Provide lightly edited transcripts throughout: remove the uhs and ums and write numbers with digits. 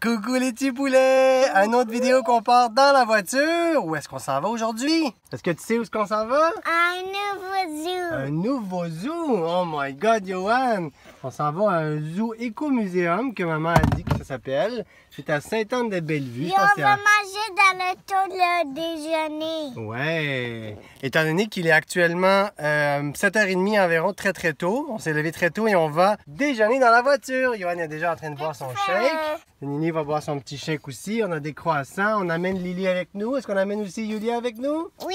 Coucou les petits poulets! Une autre vidéo qu'on part dans la voiture. Où est-ce qu'on s'en va aujourd'hui? Est-ce que tu sais où est-ce qu'on s'en va? Un nouveau zoo. Un nouveau zoo! Oh my God, Johan! On s'en va à un zoo écomuséum que maman a dit que ça s'appelle. C'est à Sainte-Anne-de-Bellevue. Et on va manger dans le tour le déjeuner. Ouais! Étant donné qu'il est actuellement 7h30 environ, très très tôt. On s'est levé très tôt et on va déjeuner dans la voiture. Johan est déjà en train de boire son shake. Nini va boire son petit shake aussi. On a des croissants. On amène Lily avec nous. Est-ce qu'on amène aussi Yulia avec nous? Oui!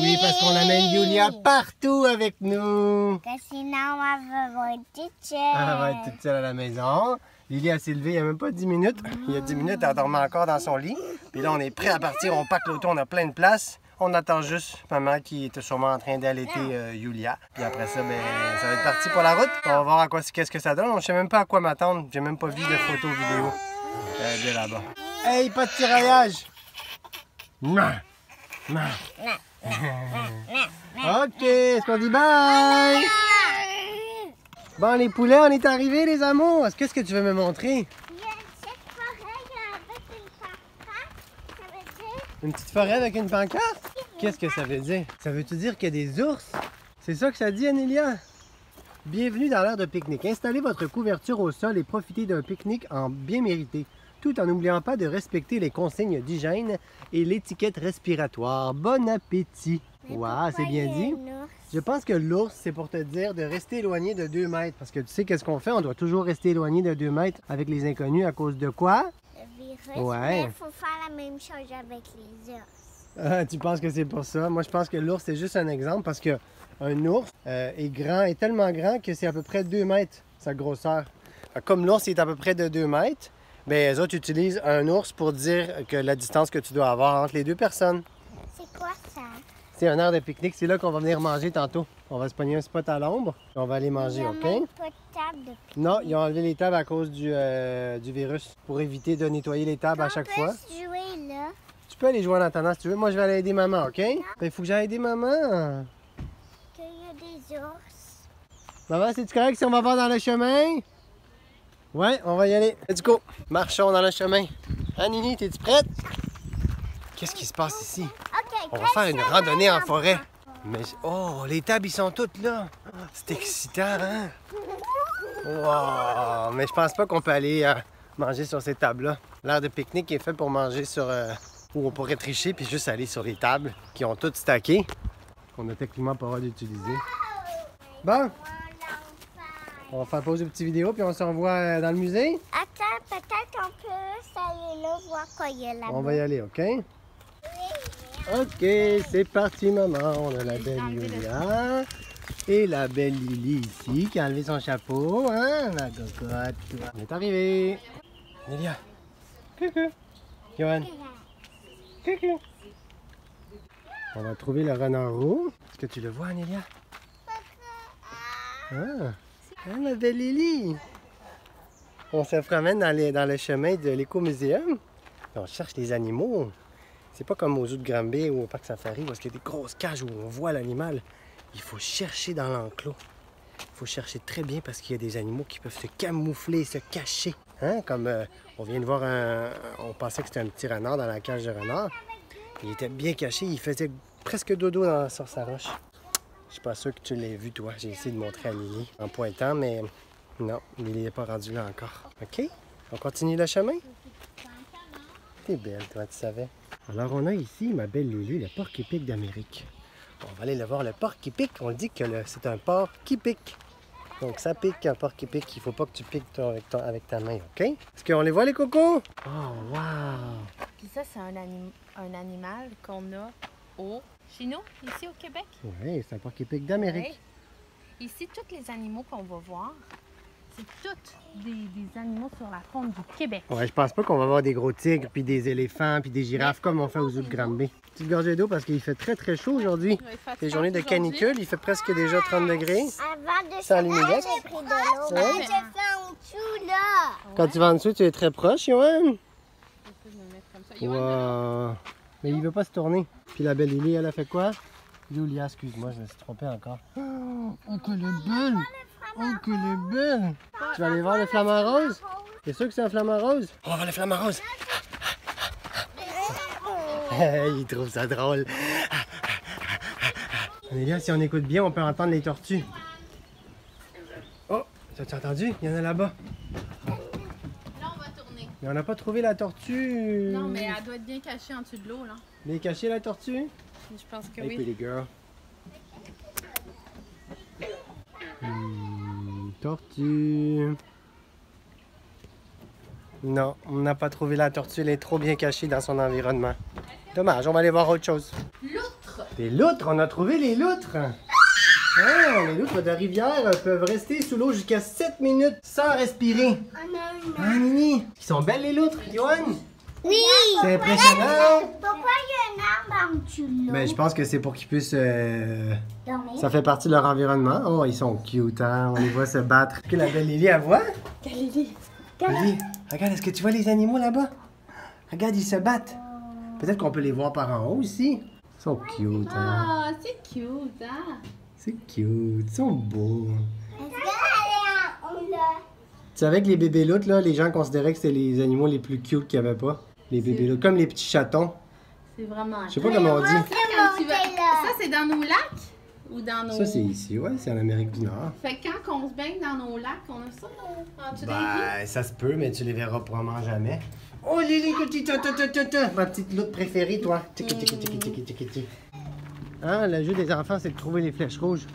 Oui, parce qu'on amène Yulia partout avec nous. Que sinon, on va être toute seule. Elle va être toute seule à la maison. Lily a s'est levée il n'y a même pas 10 minutes. Il y a 10 minutes, elle dormait encore dans son lit. Puis là, on est prêt à partir. On pack l'auto, on a plein de place. On attend juste maman qui était sûrement en train d'allaiter Yulia. Puis après ça, ben, ça va être parti pour la route. On va voir qu'est-ce que ça donne. Je ne sais même pas à quoi m'attendre. J'ai même pas vu de photos vidéo de là-bas. Hey, pas de tiraillage! Non! Non! OK, est-ce qu'on dit bye? Bon, les poulets, on est arrivés, les amours. Qu'est-ce que tu veux me montrer? Il y a cette forêt avec une pancarte. Ça veut dire... Une petite forêt avec une pancarte? Qu'est-ce que ça veut dire? Ça veut-tu dire qu'il y a des ours? C'est ça que ça dit, Anélia? Bienvenue dans l'aire de pique-nique. Installez votre couverture au sol et profitez d'un pique-nique en bien mérité, tout en n'oubliant pas de respecter les consignes d'hygiène et l'étiquette respiratoire. Bon appétit! Wow, c'est bien dit. Je pense que l'ours, c'est pour te dire de rester éloigné de 2 mètres. Parce que tu sais qu'est-ce qu'on fait? On doit toujours rester éloigné de 2 mètres avec les inconnus à cause de quoi? Le virus, Ouais. mais il faut faire la même chose avec les ours. Ah, tu penses que c'est pour ça? Moi, je pense que l'ours, c'est juste un exemple parce que un ours est tellement grand que c'est à peu près 2 mètres, sa grosseur. Comme l'ours est à peu près de 2 mètres, bien, les autres utilisent un ours pour dire que la distance que tu dois avoir entre les deux personnes. C'est quoi ça? C'est un aire de pique-nique, c'est là qu'on va venir manger tantôt. On va se pogner un spot à l'ombre, on va aller manger, Il y a OK? même pas de table de pique-nique. Non, ils ont enlevé les tables à cause du virus pour éviter de nettoyer les tables à chaque fois. On peut jouer là. Tu peux aller jouer en attendant si tu veux. Moi, je vais aller aider maman, OK? Il faut que j'aille aider maman. Qu'il y a des ours. Maman, c'est-tu correct si on va voir dans le chemin? Ouais, on va y aller. Let's go. Marchons dans le chemin. Ah, Nini, t'es-tu prête? Qu'est-ce qui se passe ici? OK, On va faire une randonnée en forêt. Mais, oh, les tables, ils sont toutes là. C'est excitant, hein? Wow! Mais je pense pas qu'on peut aller manger sur ces tables-là. L'aire de pique-nique est fait pour manger sur... où on pourrait tricher puis juste aller sur les tables qui ont toutes stacké. Qu'on a techniquement pas le droit d'utiliser. Bon! On va faire pause aux petites vidéos puis on se revoit dans le musée. Attends, peut-être qu'on peut aller là voir quoi il y a là-bas. On va y aller, OK? OK, c'est parti, maman. On a la belle Yulia et la belle Lily ici qui a enlevé son chapeau. Hein, la cocotte. On est arrivé. Nélia. Coucou. Johan. Coucou. On va trouver le renard roux. Est-ce que tu le vois, Nélia? Ah, ma belle Lily. On se promène dans le chemin de l'écomuséum. On cherche les animaux. C'est pas comme au zoo de Granby ou au parc Safari où il y a des grosses cages où on voit l'animal. Il faut chercher dans l'enclos. Il faut chercher très bien parce qu'il y a des animaux qui peuvent se camoufler, se cacher. Hein? Comme on vient de voir on pensait que c'était un petit renard dans la cage de renard. Il était bien caché, il faisait presque dodo sur sa roche. Je suis pas sûr que tu l'aies vu, toi. J'ai essayé de montrer à Lily en pointant, mais non, Lily n'est pas rendu là encore. OK? On continue le chemin? T'es belle, toi, tu savais. Alors, on a ici, ma belle Lily, le porc-épic d'Amérique. On va aller le voir, le porc-épic. On dit que c'est un porc qui pique. Donc, ça pique, un porc qui pique. Il ne faut pas que tu piques avec ta main, OK? Est-ce qu'on les voit, les cocos? Oh, wow! Puis ça, c'est un animal qu'on a chez nous, ici au Québec. Oui, c'est un porc-épic d'Amérique. Oui. Ici, tous les animaux qu'on va voir, c'est tous des animaux sur la faune du Québec. Ouais, je pense pas qu'on va voir des gros tigres, puis des éléphants, puis des girafes comme on fait aux zoo de Granby. Petite gorgée d'eau parce qu'il fait très très chaud aujourd'hui. Les journées de canicule, il fait presque déjà 30 degrés. Avant de Sans limite. j'ai pris de l'eau. Ouais. J'ai fait en dessous, là. Quand tu vas en dessous, tu es très proche, Johan. Je vais me mettre comme ça. Wow. Mais il veut pas se tourner. Puis la belle Lily, elle a fait quoi? Julia, excuse-moi, je me suis trompé encore. Oh, qu'elle est belle! Oh, qu'elle est belle! Tu vas aller voir le flamant rose? T'es sûr que c'est un flamant rose? On va voir le flamant rose. Il trouve ça drôle. Anélia, si on écoute bien, on peut entendre les tortues. Oh, t'as-tu entendu? Il y en a là-bas. Là, on va tourner. Mais on n'a pas trouvé la tortue. Non, mais elle doit être bien cachée en dessous de l'eau, là. Mais cachée la tortue? Je pense que Hey, oui. pretty girl. Tortue. Non, on n'a pas trouvé la tortue. Elle est trop bien cachée dans son environnement. Dommage, on va aller voir autre chose. Loutre! Des loutres, on a trouvé les loutres. Ah, les loutres de rivière peuvent rester sous l'eau jusqu'à 7 minutes sans respirer. On a une. Ah, Nini, ils sont belles les loutres, Yoann. Oui! C'est impressionnant. Pourquoi il y a un arbre en dessous de l'eau? Ben, je pense que c'est pour qu'ils puissent... Dormir. Ça fait partie de leur environnement. Oh, ils sont cute, hein? On les voit se battre. Est-ce que la belle Lily, elle voit? Lily. Lily, regarde, est-ce que tu vois les animaux là-bas? Regarde, ils se battent. Peut-être qu'on peut les voir par en haut aussi. Ils sont cute, hein? Ah, c'est cute, hein? C'est cute, ils sont beaux. Est-ce qu'elle est en haut là? Tu savais que les bébés loutres, là, les gens considéraient que c'était les animaux les plus cute qu'il n'y avait pas? Les bébés loutres, comme les petits chatons. C'est vraiment... Je sais pas comment on dit. Quand tu vas... Ça, c'est dans nos lacs? Ou dans nos... Ça, c'est ici, ouais, c'est en Amérique du Nord. Fait que quand on se baigne dans nos lacs, on a ça en dessous des pieds. Ben, ça se peut, mais tu les verras probablement jamais. Oh, Lily, ma petite loutre préférée, toi. Hein, le jeu des enfants, c'est de trouver les flèches rouges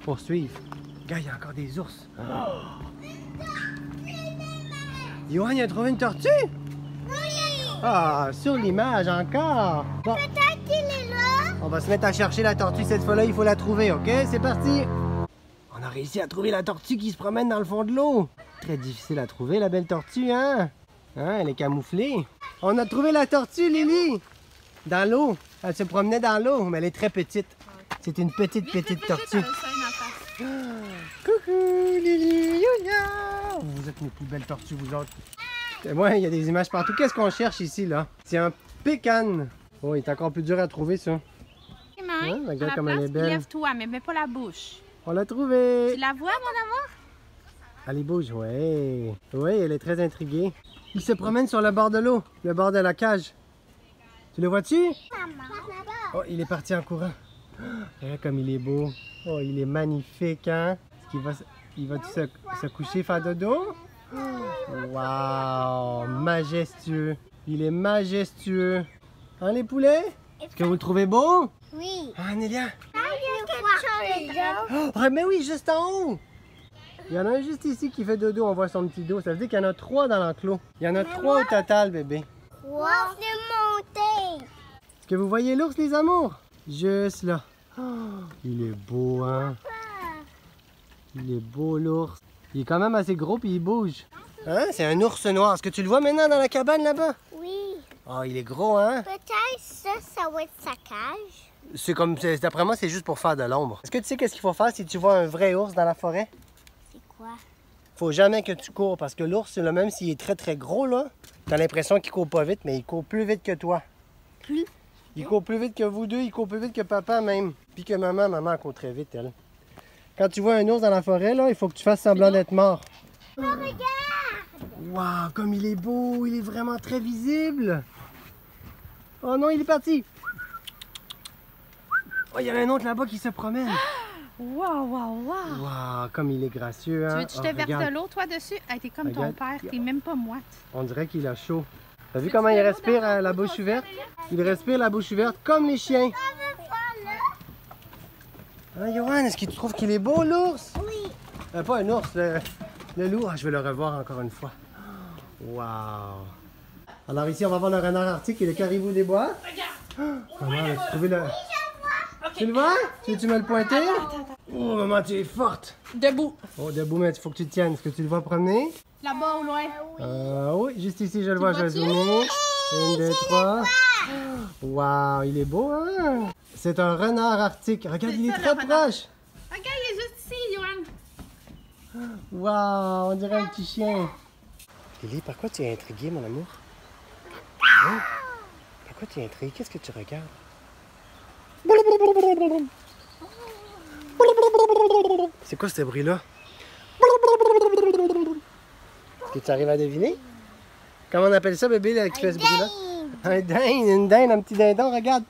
pour suivre. Regarde, il y a encore des ours. Yoann, il a trouvé une tortue? Ah, sur l'image encore. Bon, Peut-être qu'il est là. on va se mettre à chercher la tortue cette fois-là, il faut la trouver, ok? C'est parti! On a réussi à trouver la tortue qui se promène dans le fond de l'eau. Très difficile à trouver, la belle tortue, hein? Hein, elle est camouflée. On a trouvé la tortue, Lily! Dans l'eau. Elle se promenait dans l'eau, mais elle est très petite. C'est une petite tortue. Coucou, Lily! Youya! Vous êtes mes plus belles tortues, vous autres. Ouais, il y a des images partout. Qu'est-ce qu'on cherche ici, là? C'est un pécan. Oh, il est encore plus dur à trouver, ça. Hein, regarde comme elle est belle. Lève-toi, mais mets pas la bouche. On l'a trouvé! Tu la vois, mon amour? Elle bouge, ouais. Oui, elle est très intriguée. Il se promène sur le bord de l'eau, le bord de la cage. Tu le vois-tu? Maman. Oh, il est parti en courant. Regarde comme il est beau. Oh, il est magnifique, hein? Est-ce qu'il va se coucher, faire dodo? Wow! Majestueux. Il est majestueux. Hein, les poulets? Est-ce que vous le trouvez beau? Oui. Ah, Nélia? Il y a Oh, mais oui, juste en haut! Il y en a un juste ici qui fait dodo, on voit son petit dos. Ça veut dire qu'il y en a 3 dans l'enclos. Il y en a 3 au total, bébé. wow, c'est monté. Est-ce que vous voyez l'ours, les amours? Juste là. Oh, il est beau, hein? Il est beau, l'ours. Il est quand même assez gros, puis il bouge. Hein? C'est un ours noir. Est-ce que tu le vois maintenant dans la cabane, là-bas? Oui. Oh, il est gros, hein? Peut-être ça va être sa cage. C'est comme, d'après moi, c'est juste pour faire de l'ombre. Est-ce que tu sais qu'est-ce qu'il faut faire si tu vois un vrai ours dans la forêt? C'est quoi? Faut jamais que tu cours, parce que l'ours, là, même s'il est très très gros, là, t'as l'impression qu'il court pas vite, mais il court plus vite que toi. Plus? Il court plus vite que vous deux, il court plus vite que papa même. Puis que maman, elle court très vite, elle. Quand tu vois un ours dans la forêt, là, il faut que tu fasses semblant d'être mort. Oh, regarde! Waouh, comme il est beau, il est vraiment très visible. Oh non, il est parti. Oh, il y en a un autre là-bas qui se promène. Wow, wow, wow! Waouh, comme il est gracieux, hein. Tu veux que je te Oh, verse regarde. de l'eau, toi, dessus? Hey, t'es comme Regarde. ton père, t'es même pas moite. On dirait qu'il a chaud. T'as vu comment il respire la bouche ouverte? Il respire la bouche ouverte comme les chiens. Hein, Yoann, est-ce que tu trouves qu'il est beau, l'ours? Oui. Pas un ours, le loup. Ah, je vais le revoir encore une fois. Wow! Alors ici, on va voir le renard arctique et le caribou des bois. Regarde! Maman, as-tu trouvé le... Tu le vois? Tu veux-tu me le pointer? Oh, maman, tu es forte! Debout. Oh, debout, mais il faut que tu te tiennes. Est-ce que tu le vois promener? Là-bas au loin. Oui, juste ici, je le vois. Je vais vois-tu? zoomer. 1, 2, 3. Wow, il est beau, hein? C'est un renard arctique. Regarde, C'est il est ça, très le renard. proche. Regarde, il est juste ici, Yoann. Wow, on dirait un petit chien. Lily, par quoi tu es intriguée, mon amour? Hein? Pourquoi tu es intriguée? Qu'est-ce que tu regardes? C'est quoi ce bruit-là? Est-ce que tu arrives à deviner? Comment on appelle ça, bébé, là, qui fait ce bruit-là? Dinde. Un dinde, une dinde, un petit dindon, regarde.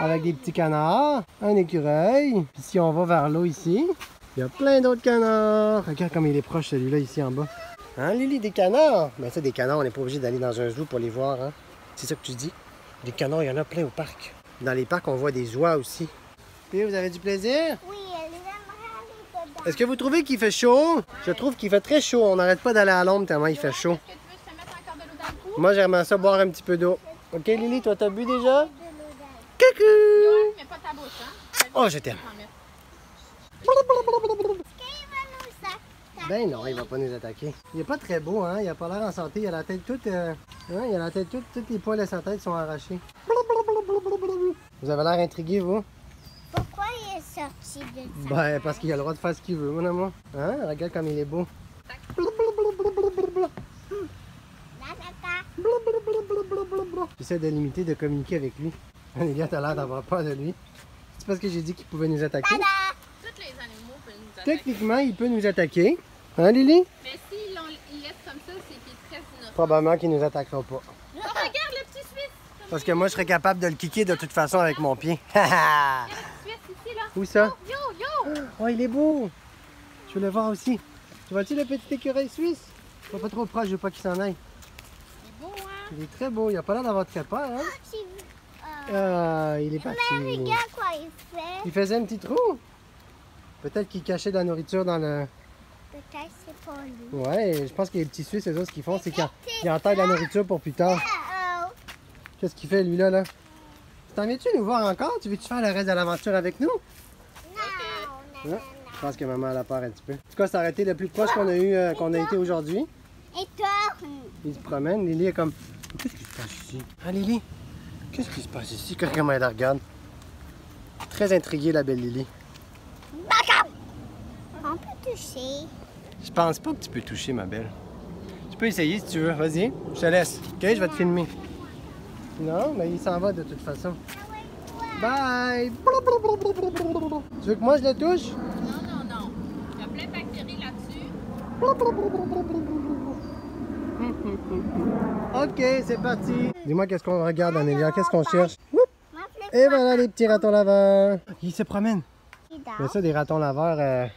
Avec des petits canards, un écureuil. Puis si on va vers l'eau ici, il y a plein d'autres canards. Regarde comme il est proche celui-là ici en bas. Hein, Lily, des canards? Ben ça, des canards, on n'est pas obligé d'aller dans un zoo pour les voir, hein? C'est ça que tu dis? Des canards, il y en a plein au parc. Dans les parcs, on voit des oies aussi. Puis vous avez du plaisir? Oui, elle aimerait aller dedans. Est-ce que vous trouvez qu'il fait chaud? Je trouve qu'il fait très chaud. On n'arrête pas d'aller à l'ombre tellement il fait chaud. Est-ce que tu veux te mettre encore de l'eau dans le cou? Moi, j'aimerais ça boire un petit peu d'eau. OK, Lily, toi, t'as bu déjà? De l'eau dans- Coucou! Yoann, mets pas ta bouche, hein? Oh, je t'aime. T'en mets. Qui va nous attaquer? Ben non, il va pas nous attaquer. Il est pas très beau, hein? Il a pas l'air en santé. Il a la tête toute... hein? Il a la tête toute... Tous les poils de sa tête sont arrachés. Vous avez l'air intrigué, vous? Pourquoi il est sorti de ça? Ben, parce qu'il a le droit de faire ce qu'il veut, mon amour. Hein? Regarde comme il est beau. J'essaie de l'imiter, de communiquer avec lui. Les gars, t'as l'air d'avoir peur de lui. C'est parce que j'ai dit qu'il pouvait nous attaquer. Tous les animaux peuvent nous attaquer. Techniquement, il peut nous attaquer. Hein, Lily? Mais s'ils il laisse comme ça, c'est qu'il est très innocent. Probablement qu'il nous attaquera pas. Oh, regarde le petit Suisse! Parce que moi, je serais capable de le kicker de toute façon avec mon pied. Il y a le petit Suisse ici, là. Où ça? Yo, yo! Oh, il est beau! Je veux le voir aussi. Tu vois-tu le petit écureuil suisse? Sois pas trop proche, je veux pas qu'il s'en aille. Il est beau, hein? Il est très beau, il a pas l'air d'avoir très peur, hein? Ah, il est parti. Mais regarde quoi il fait. Il faisait un petit trou. Peut-être qu'il cachait de la nourriture dans le... Peut-être c'est pas lui. Ouais, je pense que les petits Suisses, eux autres, ce qu'ils font, c'est qu'ils entaillent de la nourriture pour plus tard. Oh, Qu'est-ce qu'il fait, lui, là? T'en viens-tu nous voir encore? Tu veux-tu faire le reste de l'aventure avec nous? non, non, Hein? Je pense que maman, elle a peur un petit peu. En tout cas, ça aurait été le plus proche qu'on a eu, qu'on a été aujourd'hui. Et toi? Il se promène. Lily est comme... Qu'est-ce qui se passe ici? Hein, Lily? Qu'est-ce qui se passe ici? Comment elle la regarde? Très intriguée, la belle Lily. On peut toucher. Je pense pas que tu peux toucher, ma belle. Tu peux essayer si tu veux. Vas-y, je te laisse. OK, je vais te filmer. Non, mais il s'en va de toute façon. Bye! Tu veux que moi je le touche? Non, non, non. Il y a plein de bactéries là-dessus. OK, c'est parti. Dis-moi qu'est-ce qu'on regarde, Anélia. Qu'est-ce qu'on cherche? Oup! M'appelez Et voilà les petits ratons laveurs. Ils se promènent. qui Il y a dort. ça, des ratons laveurs.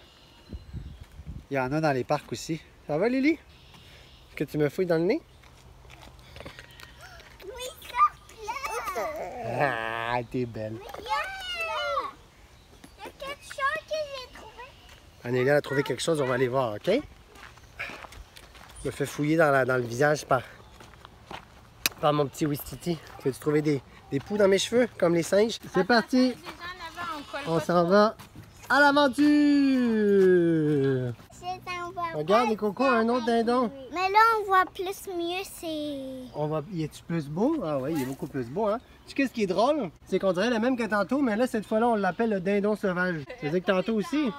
Il y en a dans les parcs aussi. Ça va, Lily? Est-ce que tu me fouilles dans le nez? Oui, sort là. Ah, t'es belle. Il y a quelque chose que j'ai trouvé. Anélia a trouvé quelque chose, on va aller voir, OK? Je me fais fouiller dans le visage par mon petit Wistiti. Veux-tu trouver des poux dans mes cheveux, comme les singes? C'est parti! Les gens là-bas, on colle On pas s'en va à l'aventure! Regarde, les cocos, un autre dindon. Mais là, on voit plus mieux, c'est... Il est-tu plus beau? Ah oui, il est beaucoup plus beau, hein? Tu sais qu'est-ce qui est drôle? C'est qu'on dirait le même que tantôt, mais là, cette fois-là, on l'appelle le dindon sauvage. C'est-à-dire que tantôt aussi,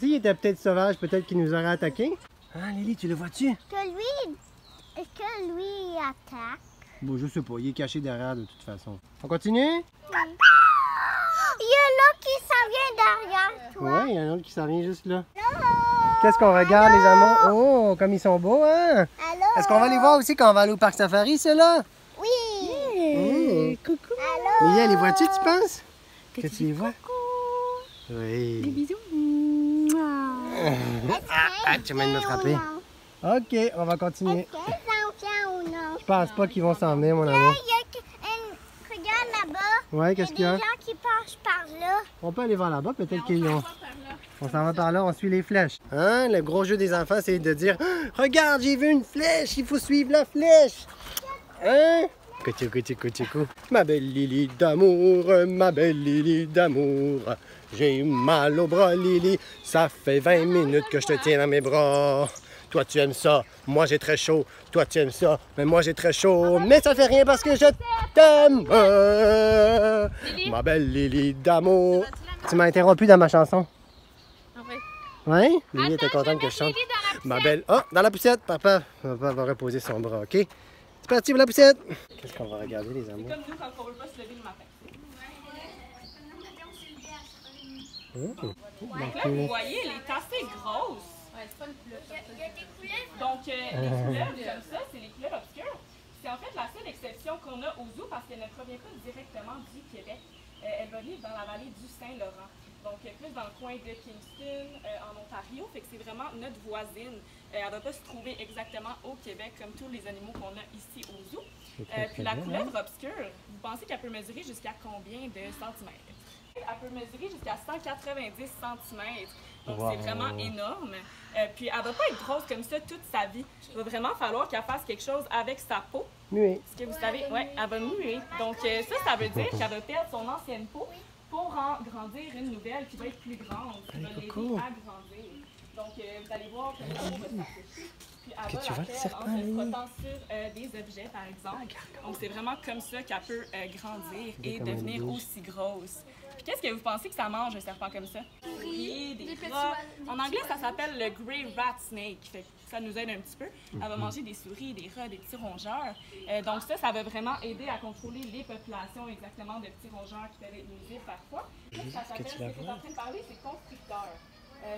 il était peut-être sauvage, peut-être qu'il nous aurait attaqué. Ah, Lily, tu le vois-tu? Est-ce que lui, il attaque? Bon, je sais pas, il est caché derrière de toute façon. On continue? Il y a l'autre qui s'en vient derrière toi. Ouais, il y en a un autre qui s'en vient juste là. Qu'est-ce qu'on regarde, les amours? Oh, comme ils sont beaux, hein? Allô? Est-ce qu'on va les voir aussi quand on va aller au parc safari, ceux-là? Oui. Coucou! Allô? Mia, les vois-tu, tu penses? Que tu les vois? Oui. bisous. Tu viens de me frapper. OK, on va continuer. Est-ce qu'ils s'en viennent ou non? Je pense pas qu'ils vont s'en venir, mon amour. Regarde là-bas. Ouais, Il y qu'est-ce a qu'il y des a? gens qui passent par là. On peut aller voir là-bas, peut-être qu'ils ont... Par là. On s'en va par là, on suit les flèches. Hein? Le gros jeu des enfants, c'est de dire « Regarde, j'ai vu une flèche, il faut suivre la flèche! » Hein? Coucou, coucou, coucou. Ma belle Lily d'amour, ma belle Lily d'amour. J'ai mal au bras, Lily. Ça fait 20 minutes que je te tiens dans mes bras. Toi, tu aimes ça. Moi, j'ai très chaud. Toi, tu aimes ça. Mais moi, j'ai très chaud. Mais ça fait rien parce que je t'aime. Ma belle Lily d'amour. Tu m'as interrompu dans ma chanson. Ah ouais. Oui? Lily était Attends, contente je que je chante. vais mettre Lily dans la Ma belle. Oh, dans la poussette. Papa va reposer son bras, OK? C'est parti pour la poussette. Qu'est-ce qu'on va regarder, les amours? Comme nous quand on veut pas se lever le matin. Oh. Donc là, vous voyez, elle est assez grosse. Ouais, c'est pas une couleuvre. Il y a des couleuvres. Donc, les couleuvres comme ça, c'est les couleuvres obscures. C'est en fait la seule exception qu'on a au zoo parce qu'elle ne provient pas directement du Québec. Elle va vivre dans la vallée du Saint-Laurent. Donc, plus dans le coin de Kingston, en Ontario. Fait que c'est vraiment notre voisine. Elle ne va pas se trouver exactement au Québec comme tous les animaux qu'on a ici au zoo. Puis la couleuvre obscure, vous pensez qu'elle peut mesurer jusqu'à combien de centimètres? Elle peut mesurer jusqu'à 190 cm. Donc, c'est vraiment énorme. Puis, elle ne va pas être grosse comme ça toute sa vie. Il va vraiment falloir qu'elle fasse quelque chose avec sa peau. Muet. Est-ce que vous savez? Oui, elle va muer. Donc, ça veut dire qu'elle va perdre son ancienne peau pour en grandir une nouvelle qui va être plus grande, qui va l'aider à grandir. Donc, vous allez voir que la peau va s'afficher. Puis, elle va la perdre en se frottant sur des objets, par exemple. Donc, c'est vraiment comme ça qu'elle peut grandir et devenir aussi grosse. Puis qu'est-ce que vous pensez que ça mange, un serpent comme ça? Des rats. En anglais, ça s'appelle le Grey Rat Snake. Fait que ça nous aide un petit peu. Elle va manger des souris, des rats, des petits rongeurs. Donc ça va vraiment aider à contrôler les populations exactement de petits rongeurs qui peuvent être nuisibles parfois. Ça s'appelle, ce que tu es en train de parler, c'est constricteur.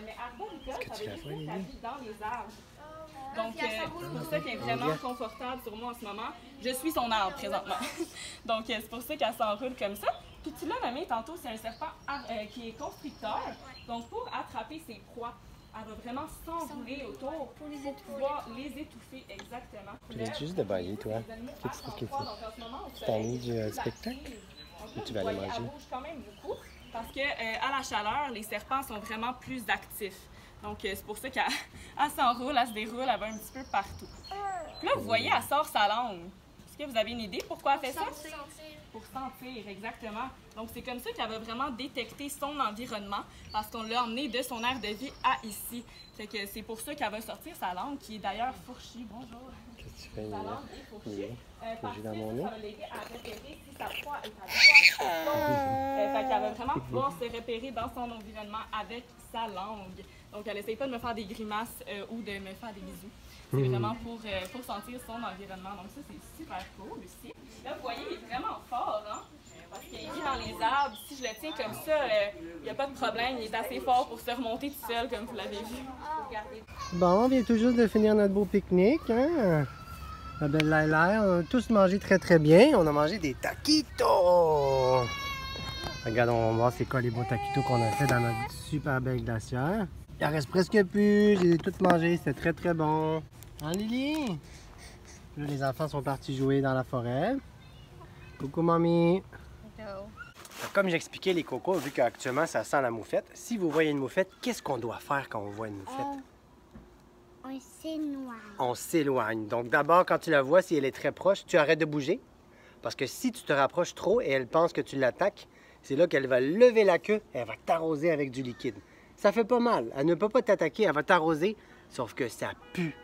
Mais arboricole, ça veut dire que ça vit dans les arbres. Donc, c'est pour ça qu'elle est vraiment confortable sur moi en ce moment. Je suis son arbre présentement. Donc, c'est pour ça qu'elle s'enroule comme ça. Puis tu l'as nommé tantôt, c'est un serpent qui est constricteur. Donc, pour attraper ses proies, elle va vraiment s'enrouler autour pour pouvoir les étouffer exactement. Tu viens juste de bailler, toi. Qu'est-ce que tu fais? Tu t'ennuies du spectacle? Ou tu vas aller manger? Elle bouge quand même beaucoup parce qu'à la chaleur, les serpents sont vraiment plus actifs. Donc, c'est pour ça qu'elle s'enroule, elle se déroule, elle va un petit peu partout. Puis là, vous voyez, elle sort sa langue. Est-ce que vous avez une idée pourquoi elle fait ça? Pour sentir, exactement. Donc, c'est comme ça qu'elle va vraiment détecter son environnement parce qu'on l'a emmené de son aire de vie à ici. Fait que c'est pour ça qu'elle va sortir sa langue, qui est d'ailleurs fourchue. Bonjour. Qu'est-ce que tu fais? Sa langue est fourchue. Parce que dans mon ça nez? va l'aider à repérer si sa proie est à droite. Fait qu'elle va vraiment pouvoir se repérer dans son environnement avec sa langue. Donc, elle n'essaye pas de me faire des grimaces ou de me faire des bisous. C'est vraiment pour sentir son environnement. Donc, ça, c'est super cool aussi. Là, vous voyez, il est vraiment fort, hein? Parce qu'il vit dans les arbres. Si je le tiens comme ça, il n'y a pas de problème. Il est assez fort pour se remonter tout seul, comme vous l'avez vu. Regardez. Bon, on vient tout juste de finir notre beau pique-nique, hein? La belle Laila, on a tous mangé très très bien. On a mangé des taquitos! Regarde, on va voir c'est quoi les beaux taquitos qu'on a fait dans notre super belle glacière. Il en reste presque plus, j'ai tout mangé, c'était très très bon. Hein Lily? Là, les enfants sont partis jouer dans la forêt. Coucou mamie! Comme j'expliquais les cocos, vu qu'actuellement ça sent la moufette, si vous voyez une moufette, qu'est-ce qu'on doit faire quand on voit une moufette? On s'éloigne. On s'éloigne. Donc d'abord, quand tu la vois, si elle est très proche, tu arrêtes de bouger. Parce que si tu te rapproches trop et elle pense que tu l'attaques, c'est là qu'elle va lever la queue et elle va t'arroser avec du liquide. Ça fait pas mal. Elle ne peut pas t'attaquer, elle va t'arroser, sauf que ça pue.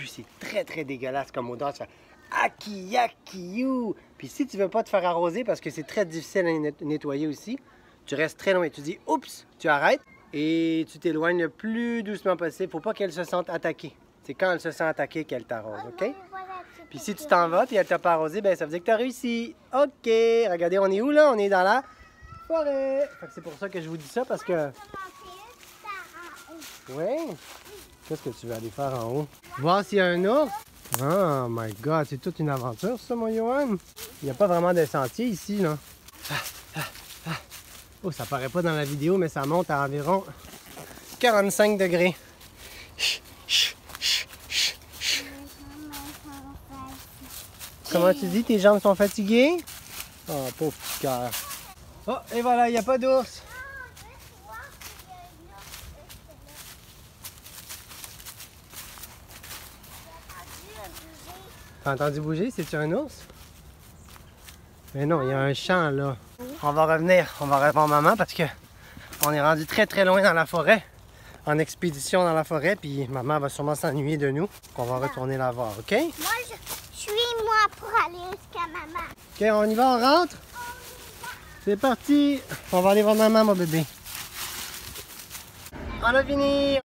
C'est très très dégueulasse comme odeur. Ça fait aki yaki you. Puis si tu veux pas te faire arroser parce que c'est très difficile à nettoyer aussi, tu restes très loin. Tu dis oups, tu arrêtes et tu t'éloignes le plus doucement possible. Faut pas qu'elle se sente attaquée. C'est quand elle se sent attaquée qu'elle t'arrose, OK? Puis si tu t'en vas puis elle t'a pas arrosé, ben ça veut dire que tu as réussi. OK, regardez, on est où là? On est dans la forêt. C'est pour ça que je vous dis ça parce que... Oui? Qu'est-ce que tu vas aller faire en haut? Voir s'il y a un ours? Oh my God, c'est toute une aventure ça, mon Johan. Il n'y a pas vraiment de sentier ici, là. Oh, ça paraît pas dans la vidéo, mais ça monte à environ 45 degrés. Comment tu dis? Tes jambes sont fatiguées? Oh, pauvre petit cœur. Oh, et voilà, il n'y a pas d'ours. T'as entendu bouger? C'est-tu un ours? Mais non, il y a un champ là. On va revenir, on va répondre maman parce que on est rendu très très loin dans la forêt, en expédition dans la forêt, puis maman va sûrement s'ennuyer de nous. On va retourner la voir, OK? Moi, suis-moi pour aller jusqu'à maman. OK, on y va, on rentre? C'est parti! On va aller voir maman, mon bébé. On a fini!